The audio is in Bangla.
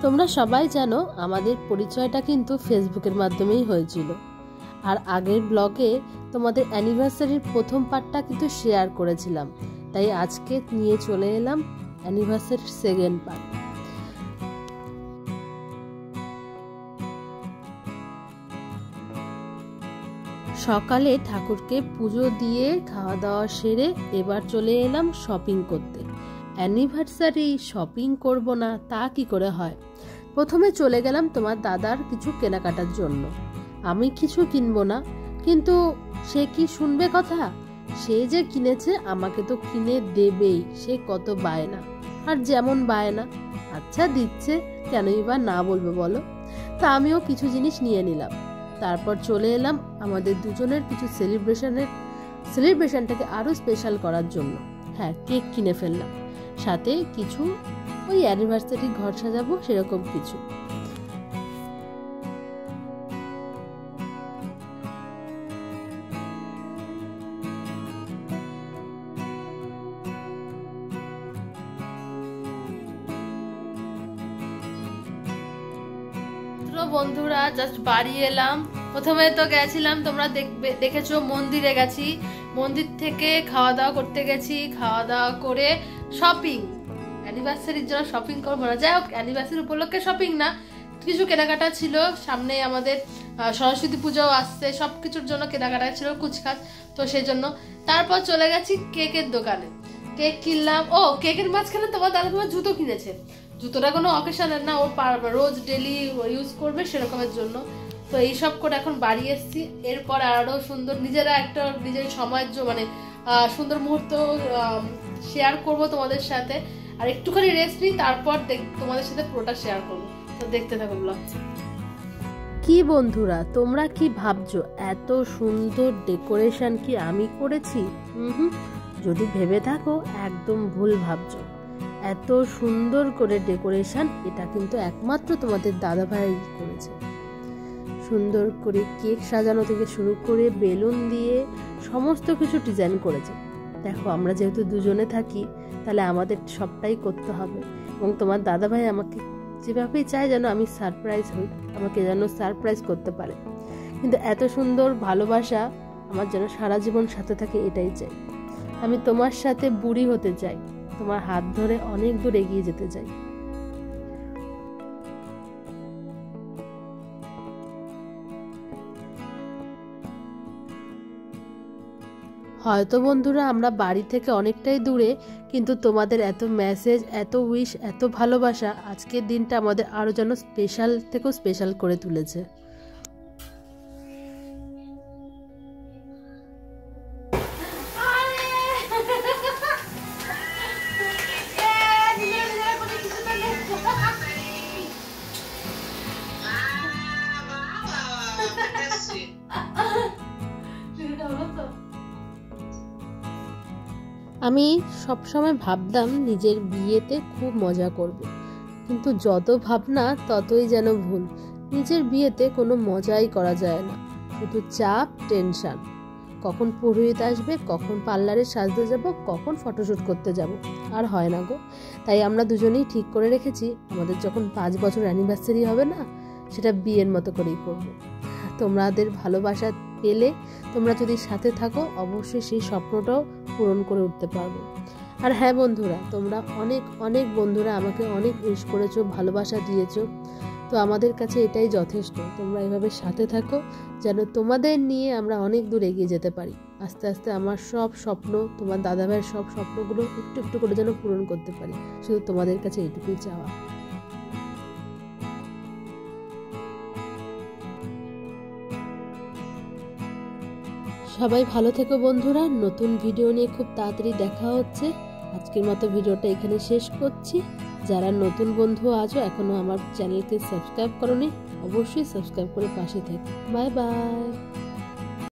তোমরা সবাই জানো আমাদের পরিচয়টা কিন্তু ফেসবুকের মাধ্যমেই হয়েছিল। আর আগের ব্লগে তোমাদের অ্যানিভার্সারির প্রথম পার্টটা কিন্তু শেয়ার করেছিলাম, তাই আজকে নিয়ে চলে এলাম অ্যানিভার্সারির সেকেন্ড পার্ট। সকালে ঠাকুরকে পুজো দিয়ে খাওয়া দাওয়া সেরে এবার চলে এলাম শপিং করতে। অ্যানিভার্সারি শপিং করব না তা কি করে হয়। প্রথমে চলে গেলাম তোমার দাদার কিছু কেনাকাটার জন্য। আমি কিছু কিনবো না, কিন্তু সে কি শুনবে কথা। সে যে কিনেছে আমাকে তো কিনে দেবেই, সে কত বায়না, আর যেমন বায়না আচ্ছা দিচ্ছে, কেনই বা না বলবো বলো। তা আমিও কিছু জিনিস নিয়ে নিলাম। তারপর চলে এলাম আমাদের দুজনের কিছু সেলিব্রেশনটাকে আরো স্পেশাল করার জন্য। হ্যাঁ, কেক কিনে ফেললাম, সাথে কিছু ওই অ্যানিভার্সারি ঘর সাজাবো সেরকম কিছু। বন্ধুরা জাস্ট বাড়ি এলাম। প্রথমে তো গেছিলাম, তোমরা দেখেছো মন্দিরে গেছি, মন্দির থেকে খাওয়া দাওয়া করতে গেছি, খাওয়া দাওয়া করে শপিং, অ্যানিভার্সারির জন্য শপিং করবো না, যাই হোক অ্যানিভার্সারি উপলক্ষে শপিং না, কিছু কেনাকাটা ছিল, সামনে আমাদের সরস্বতী পুজো আসছে, সবকিছুর জন্য কেনাকাটা ছিল কুচকাচ, তো সেই জন্য তারপর চলে গেছি কেকের দোকানে, কেক কিনলাম। ও কেকের মাঝখানে তোমার দাদা তোমার জুতো কিনেছে, জুতোটা কোনো অকেশনের না, ও রোজ ডেলি ইউজ করবে সেরকমের জন্য। তো এইসব করে এখন বাড়ি এসেছি। এরপর আরো সুন্দর নিজেরা একটা নিজের সময়ের মানে সুন্দর মুহূর্ত শেয়ার করব তোমাদের সাথে। আর একটুখানি রেস্ট নিই, তারপর তোমাদের সাথে পুরোটা শেয়ার করবো। তো দেখতে থাকো ব্লগ। কি বন্ধুরা, তোমরা কি ভাবছো এত সুন্দর ডেকোরেশন কি আমি করেছি? যদি ভেবে থাকো একদম ভুল ভাবছো। এত সুন্দর করে ডেকোরেশন এটা কিন্তু একমাত্র তোমাদের দাদা ভাই করেছে। সুন্দর করে কেক সাজানো থেকে শুরু করে বেলুন দিয়ে সমস্ত কিছু ডিজাইন করেছে। দেখো আমরা যেহেতু দুজনে থাকি, তাহলে আমাদের সবটাই করতে হবে, এবং তোমার দাদা ভাই আমাকে যেভাবেই চায় যেন আমি সারপ্রাইজ হই, আমাকে যেন সারপ্রাইজ করতে পারে। কিন্তু এত সুন্দর ভালোবাসা আমার যেন সারা জীবন সাথে থাকে, এটাই চাই। আমি তোমার সাথে বুড়ি হতে চাই, তোমার হাত ধরে অনেক দূর এগিয়ে যেতে চাই। হয়তো বন্ধুরা আমরা বাড়ি থেকে অনেকটাই দূরে, কিন্তু তোমাদের এত মেসেজ, এত উইশ, এত ভালোবাসা আজকের দিনটা আমাদের আরো যেন স্পেশাল থেকেও স্পেশাল করে তুলেছে। আমি সবসময় ভাবতাম নিজের বিয়েতে খুব মজা করব, কিন্তু যত ভাবনা ততই যেন ভুল। নিজের বিয়েতে কোনো মজাই করা যায় না, শুধু চাপ, টেনশন। কখন পুরোহিত আসবে, কখন পার্লারে সাজতে যাব, কখন ফটোশ্যুট করতে যাব, আর হয় না গো। তাই আমরা দুজনেই ঠিক করে রেখেছি আমাদের যখন 5 বছর অ্যানিভার্সারি হবে না, সেটা বিয়ের মতো করেই করব। তোমাদের ভালোবাসা পেলে, তোমরা যদি সাথে থাকো, অবশ্যই সেই স্বপ্নটাও পূরণ করে উঠতে পারবো। আর হ্যাঁ বন্ধুরা, তোমরা অনেক অনেক বন্ধুরা আমাকে অনেক উইশ করেছো, ভালোবাসা দিয়েছো, তো আমাদের কাছে এটাই যথেষ্ট। তোমরা এভাবে সাথে থাকো, যেন তোমাদের নিয়ে আমরা অনেক দূর এগিয়ে যেতে পারি। আস্তে আস্তে আমার সব স্বপ্ন, তোমার দাদাভাইয়ের সব স্বপ্নগুলো একটু একটু করে যেন পূরণ করতে পারি, শুধু তোমাদের কাছে এইটুকুই চাওয়া। সবাই ভালো থেকো বন্ধুরা, নতুন ভিডিও নিয়ে খুব তাড়াতাড়ি দেখা হচ্ছে। আজকের মতো ভিডিওটা এখানে শেষ করছি। যারা নতুন বন্ধু আছো এখনো আমার চ্যানেলকে সাবস্ক্রাইব করোনি, অবশ্যই সাবস্ক্রাইব করে পাশে থেকো। Bye bye.